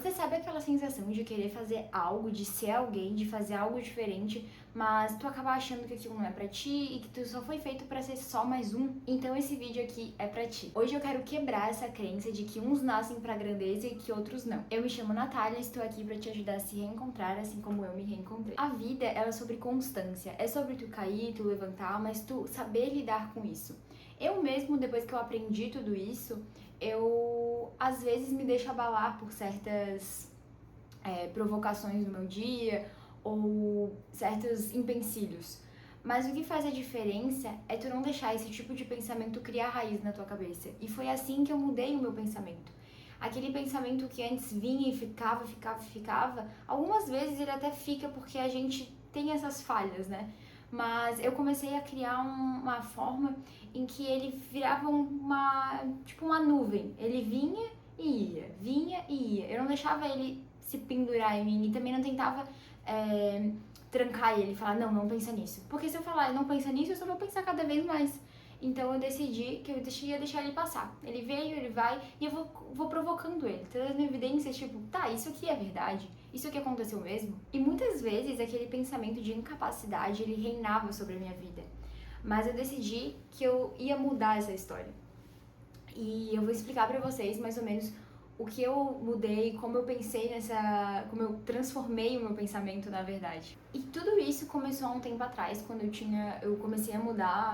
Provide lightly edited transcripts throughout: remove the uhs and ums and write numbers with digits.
Você sabe aquela sensação de querer fazer algo, de ser alguém, de fazer algo diferente, mas tu acaba achando que aquilo não é pra ti e que tu só foi feito pra ser só mais um? Então esse vídeo aqui é pra ti. Hoje eu quero quebrar essa crença de que uns nascem pra grandeza e que outros não. Eu me chamo Natália e estou aqui pra te ajudar a se reencontrar, assim como eu me reencontrei. A vida, ela é sobre constância. É sobre tu cair, tu levantar, mas tu saber lidar com isso. Eu mesmo, depois que eu aprendi tudo isso, eu às vezes me deixo abalar por certas provocações no meu dia ou certos empecilhos. Mas o que faz a diferença é tu não deixar esse tipo de pensamento criar raiz na tua cabeça. E foi assim que eu mudei o meu pensamento. Aquele pensamento que antes vinha e ficava, algumas vezes ele até fica porque a gente tem essas falhas, né? Mas eu comecei a criar uma forma em que ele virava uma nuvem. Ele vinha e ia. Eu não deixava ele se pendurar em mim e também não tentava trancar ele e falar, não pensa nisso. Porque se eu falar, não pensa nisso, eu só vou pensar cada vez mais. Então eu decidi que eu ia deixar ele passar. Ele veio, ele vai, e eu vou provocando ele, trazendo evidências tipo, tá, isso aqui é verdade? Isso aqui aconteceu mesmo? E muitas vezes aquele pensamento de incapacidade, ele reinava sobre a minha vida. Mas eu decidi que eu ia mudar essa história. E eu vou explicar pra vocês mais ou menos o que eu mudei, como eu pensei como eu transformei o meu pensamento, na verdade. E tudo isso começou há um tempo atrás, quando eu comecei a mudar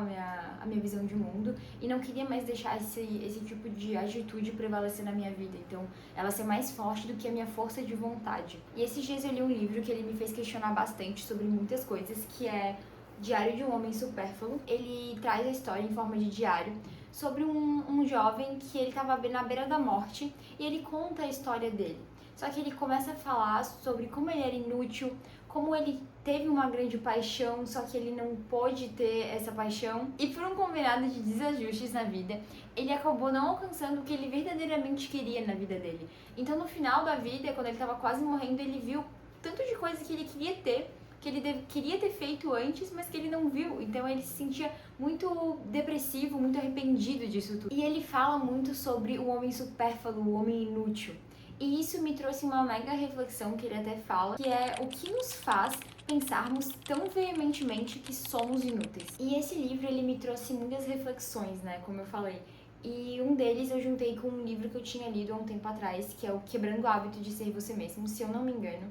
a minha visão de mundo e não queria mais deixar esse tipo de atitude prevalecer na minha vida. Então, ela ser mais forte do que a minha força de vontade. E esses dias eu li um livro que ele me fez questionar bastante sobre muitas coisas, que é Diário de um Homem Supérfluo. Ele traz a história em forma de diário sobre um jovem que ele estava na beira da morte e ele conta a história dele. Só que ele começa a falar sobre como ele era inútil, como ele teve uma grande paixão, só que ele não pôde ter essa paixão. E por um combinado de desajustes na vida, ele acabou não alcançando o que ele verdadeiramente queria na vida dele. Então no final da vida, quando ele estava quase morrendo, ele viu tanto de coisas que ele queria ter, que ele queria ter feito antes, mas que ele não viu. Então ele se sentia muito depressivo, muito arrependido disso tudo. E ele fala muito sobre o homem supérfluo, o homem inútil. E isso me trouxe uma mega reflexão que ele até fala, que é o que nos faz pensarmos tão veementemente que somos inúteis. E esse livro, ele me trouxe muitas reflexões, né, como eu falei. E um deles eu juntei com um livro que eu tinha lido há um tempo atrás, que é o Quebrando o Hábito de Ser Você Mesmo, se eu não me engano.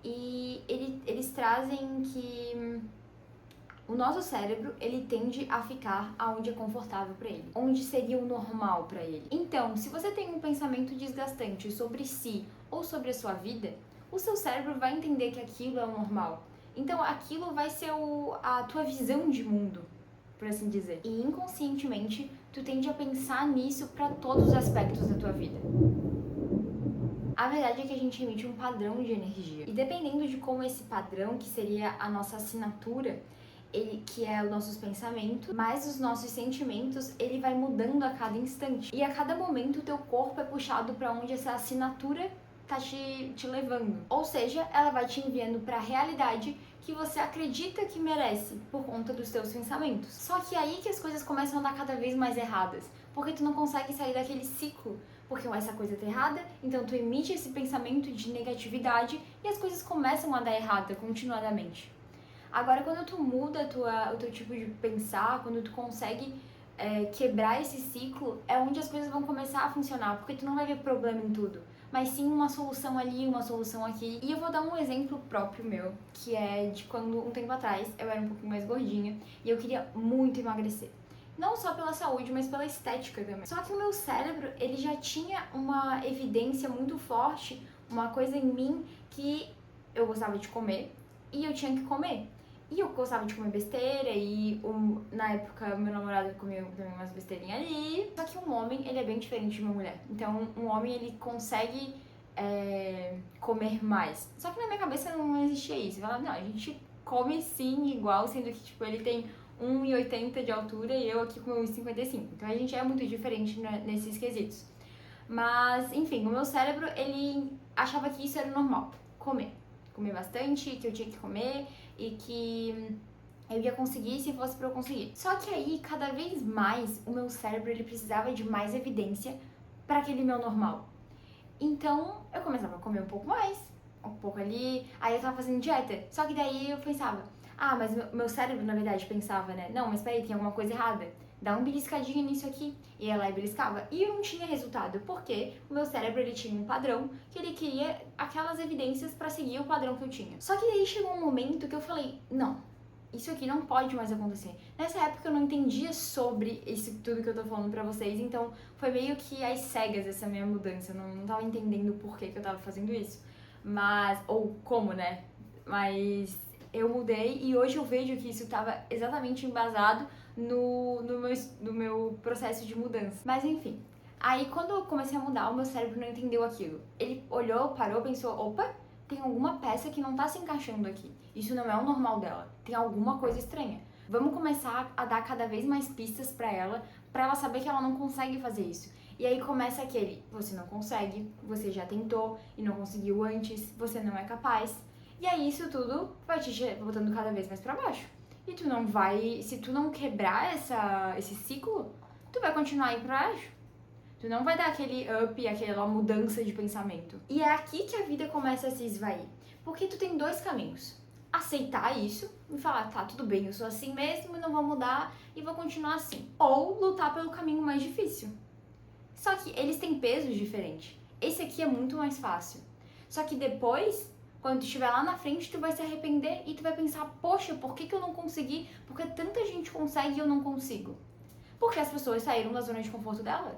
E eles trazem que o nosso cérebro, ele tende a ficar aonde é confortável para ele, onde seria o normal para ele. Então, se você tem um pensamento desgastante sobre si ou sobre a sua vida, o seu cérebro vai entender que aquilo é o normal. Então, aquilo vai ser a tua visão de mundo, por assim dizer. E inconscientemente, tu tende a pensar nisso para todos os aspectos da tua vida. A verdade é que a gente emite um padrão de energia. E dependendo de como esse padrão, que seria a nossa assinatura, que é os nossos pensamentos, mais os nossos sentimentos, ele vai mudando a cada instante. E a cada momento o teu corpo é puxado para onde essa assinatura tá te levando. Ou seja, ela vai te enviando para a realidade que você acredita que merece por conta dos teus pensamentos. Só que aí que as coisas começam a dar cada vez mais erradas, porque tu não consegue sair daquele ciclo. Porque essa coisa tá errada, então tu emite esse pensamento de negatividade e as coisas começam a dar errada continuadamente. Agora, quando tu muda o teu tipo de pensar, quando tu consegue quebrar esse ciclo, é onde as coisas vão começar a funcionar, porque tu não vai ver problema em tudo, mas sim uma solução ali, uma solução aqui. E eu vou dar um exemplo próprio meu, que é de quando, um tempo atrás, eu era um pouquinho mais gordinha e eu queria muito emagrecer. Não só pela saúde, mas pela estética também. Só que o meu cérebro, ele já tinha uma evidência muito forte, uma coisa em mim que eu gostava de comer e eu tinha que comer. E eu gostava de comer besteira e na época meu namorado comia também umas besteirinhas ali. Só que um homem, ele é bem diferente de uma mulher. Então um homem, ele consegue comer mais. Só que na minha cabeça não existia isso. Eu falava, não, a gente come sim igual, sendo que tipo, ele tem 1,80 de altura e eu aqui com 1,55. Então a gente é muito diferente nesses quesitos. Mas, enfim, o meu cérebro, ele achava que isso era normal, comer bastante, que eu tinha que comer e que eu ia conseguir se fosse pra eu conseguir. Só que aí, cada vez mais, o meu cérebro, ele precisava de mais evidência para aquele meu normal. Então, eu começava a comer um pouco mais, um pouco ali, aí eu tava fazendo dieta. Só que daí eu pensava, mas meu cérebro, na verdade, pensava, né? Não, mas peraí, tem alguma coisa errada. Dá uma beliscadinha nisso aqui. E ela beliscava. E eu não tinha resultado, porque o meu cérebro, ele tinha um padrão, que ele queria aquelas evidências pra seguir o padrão que eu tinha. Só que daí chegou um momento que eu falei, não, isso aqui não pode mais acontecer. Nessa época eu não entendia sobre isso tudo que eu tô falando pra vocês, então foi meio que às cegas essa minha mudança. Eu não tava entendendo o porquê que eu tava fazendo isso. Mas, ou como, né? Mas eu mudei e hoje eu vejo que isso tava exatamente embasado no meu processo de mudança. Mas enfim, aí quando eu comecei a mudar, o meu cérebro não entendeu aquilo. Ele olhou, parou, pensou, opa, tem alguma peça que não tá se encaixando aqui. Isso não é o normal dela. Tem alguma coisa estranha. Vamos começar a dar cada vez mais pistas pra ela saber que ela não consegue fazer isso. E aí começa aquele, você não consegue, você já tentou e não conseguiu antes, você não é capaz. E aí isso tudo vai te botando cada vez mais pra baixo. E tu não vai, se tu não quebrar esse ciclo, tu vai continuar aí pra baixo. Tu não vai dar aquele up, aquela mudança de pensamento. E é aqui que a vida começa a se esvair. Porque tu tem dois caminhos. Aceitar isso e falar, tá, tudo bem, eu sou assim mesmo, não vou mudar e vou continuar assim. Ou lutar pelo caminho mais difícil. Só que eles têm pesos diferentes. Esse aqui é muito mais fácil. Só que depois, quando tu estiver lá na frente, tu vai se arrepender e tu vai pensar, poxa, por que eu não consegui? Porque tanta gente consegue e eu não consigo. Porque as pessoas saíram da zona de conforto delas.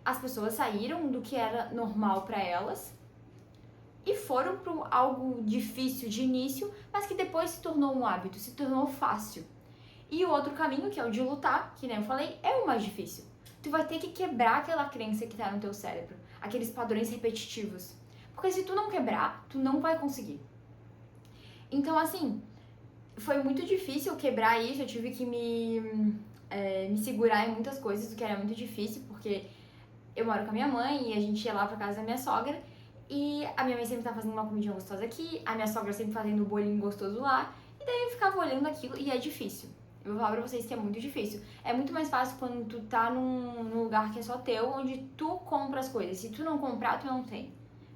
As pessoas saíram do que era normal pra elas e foram para algo difícil de início, mas que depois se tornou um hábito, se tornou fácil. E o outro caminho, que é o de lutar, que nem eu falei, é o mais difícil. Tu vai ter que quebrar aquela crença que tá no teu cérebro, aqueles padrões repetitivos. Porque se tu não quebrar, tu não vai conseguir. Então, assim, foi muito difícil quebrar isso, eu tive que me segurar em muitas coisas, o que era muito difícil, porque eu moro com a minha mãe e a gente ia lá pra casa da minha sogra e a minha mãe sempre tá fazendo uma comidinha gostosa aqui, a minha sogra sempre fazendo um bolinho gostoso lá, e daí eu ficava olhando aquilo e é difícil. Eu vou falar pra vocês que é muito difícil. É muito mais fácil quando tu tá num lugar que é só teu, onde tu compra as coisas. Se tu não comprar, tu não tem.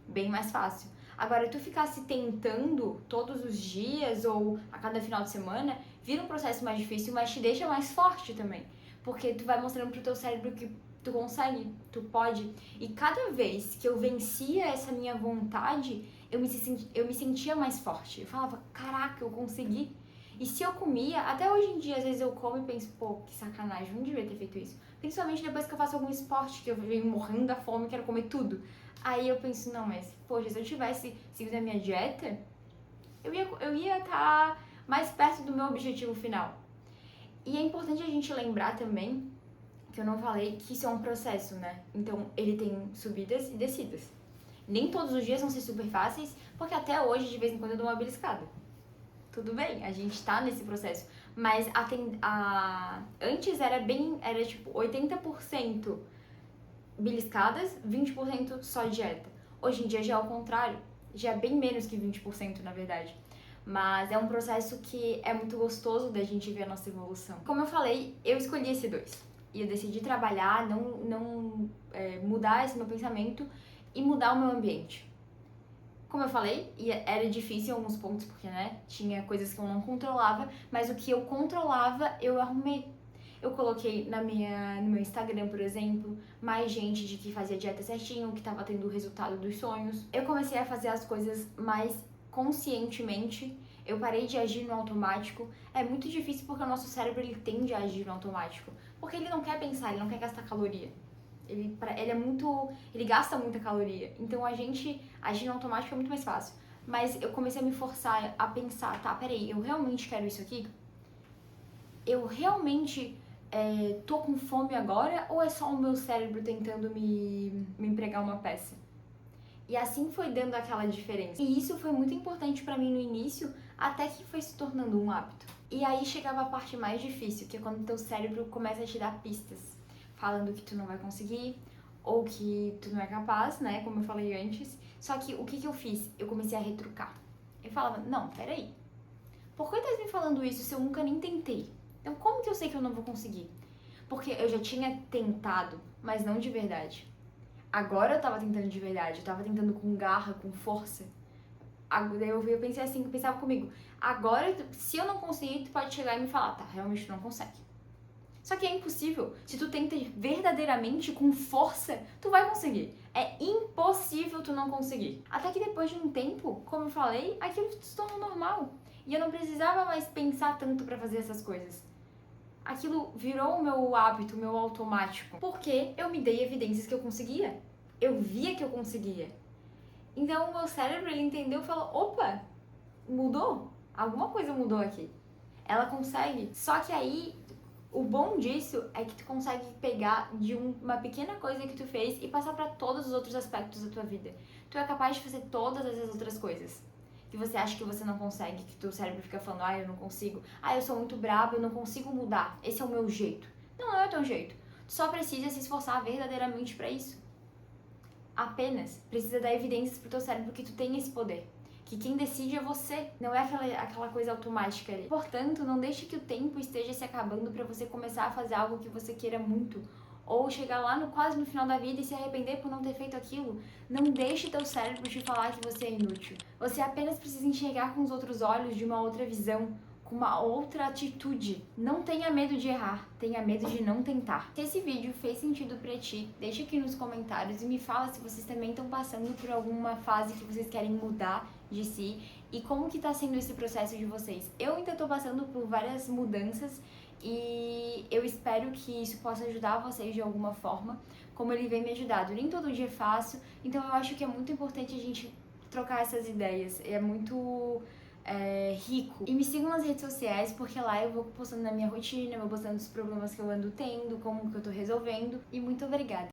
Bem mais fácil. Agora, tu ficar se tentando todos os dias ou a cada final de semana, vira um processo mais difícil, mas te deixa mais forte também. Porque tu vai mostrando pro teu cérebro que tu consegue, tu pode. E cada vez que eu vencia essa minha vontade, eu me sentia mais forte. Eu falava, caraca, eu consegui. E se eu comia, até hoje em dia, às vezes eu como e penso, pô, que sacanagem, não devia ter feito isso. Principalmente depois que eu faço algum esporte, que eu venho morrendo da fome e quero comer tudo. Aí eu penso, não, mas, poxa, se eu tivesse seguido a minha dieta, eu ia estar mais perto do meu objetivo final. E é importante a gente lembrar também, que eu não falei, que isso é um processo, né? Então, ele tem subidas e descidas. Nem todos os dias vão ser super fáceis, porque até hoje, de vez em quando, eu dou uma beliscada. Tudo bem, a gente tá nesse processo. Mas antes era tipo 80% beliscadas, 20% só dieta. Hoje em dia já é o contrário, já é bem menos que 20% na verdade. Mas é um processo que é muito gostoso da gente ver a nossa evolução. Como eu falei, eu escolhi esse dois. E eu decidi trabalhar, não mudar esse meu pensamento e mudar o meu ambiente. Como eu falei, era difícil em alguns pontos, porque, né, tinha coisas que eu não controlava, mas o que eu controlava, eu arrumei. Eu coloquei no meu Instagram, por exemplo, mais gente de que fazia dieta certinho, que tava tendo o resultado dos sonhos. Eu comecei a fazer as coisas mais conscientemente, eu parei de agir no automático. É muito difícil porque o nosso cérebro, ele tende a agir no automático, porque ele não quer pensar, ele não quer gastar caloria. Ele gasta muita caloria. Então a gente agir no automático é muito mais fácil. Mas eu comecei a me forçar a pensar, tá, peraí, eu realmente quero isso aqui? Eu realmente tô com fome agora ou é só o meu cérebro tentando me pregar uma peça? E assim foi dando aquela diferença. E isso foi muito importante pra mim no início, até que foi se tornando um hábito. E aí chegava a parte mais difícil, que é quando teu cérebro começa a te dar pistas, falando que tu não vai conseguir, ou que tu não é capaz, né, como eu falei antes. Só que o que eu fiz? Eu comecei a retrucar. Eu falava, não, peraí, por que tu tá me falando isso se eu nunca nem tentei? Então como que eu sei que eu não vou conseguir? Porque eu já tinha tentado, mas não de verdade. Agora eu tava tentando de verdade, eu tava tentando com garra, com força. Daí eu pensei assim, eu pensava comigo, agora, se eu não conseguir, tu pode chegar e me falar, tá, realmente tu não consegue. Só que é impossível. Se tu tenta verdadeiramente, com força, tu vai conseguir. É impossível tu não conseguir. Até que depois de um tempo, como eu falei, aquilo se tornou normal. E eu não precisava mais pensar tanto pra fazer essas coisas. Aquilo virou o meu hábito, o meu automático. Porque eu me dei evidências que eu conseguia. Eu via que eu conseguia. Então o meu cérebro, ele entendeu e falou, opa, mudou? Alguma coisa mudou aqui. Ela consegue. Só que aí, o bom disso é que tu consegue pegar de uma pequena coisa que tu fez e passar pra todos os outros aspectos da tua vida. Tu é capaz de fazer todas essas outras coisas que você acha que você não consegue, que teu cérebro fica falando, ah, eu não consigo, ah, eu sou muito brabo, eu não consigo mudar, esse é o meu jeito. Não, não é o teu jeito. Tu só precisa se esforçar verdadeiramente pra isso. Apenas precisa dar evidências pro teu cérebro que tu tem esse poder. Que quem decide é você, não é aquela coisa automática ali. Portanto, não deixe que o tempo esteja se acabando para você começar a fazer algo que você queira muito. Ou chegar lá quase no final da vida e se arrepender por não ter feito aquilo. Não deixe teu cérebro te falar que você é inútil. Você apenas precisa enxergar com os outros olhos, de uma outra visão, com uma outra atitude. Não tenha medo de errar, tenha medo de não tentar. Se esse vídeo fez sentido pra ti, deixa aqui nos comentários e me fala se vocês também estão passando por alguma fase que vocês querem mudar de si e como que tá sendo esse processo de vocês. Eu ainda tô passando por várias mudanças e eu espero que isso possa ajudar vocês de alguma forma, como ele vem me ajudando. Nem todo dia é fácil, então eu acho que é muito importante a gente trocar essas ideias. É muito rico. E me sigam nas redes sociais, porque lá eu vou postando na minha rotina, eu vou postando os problemas que eu ando tendo, como que eu tô resolvendo. E muito obrigada!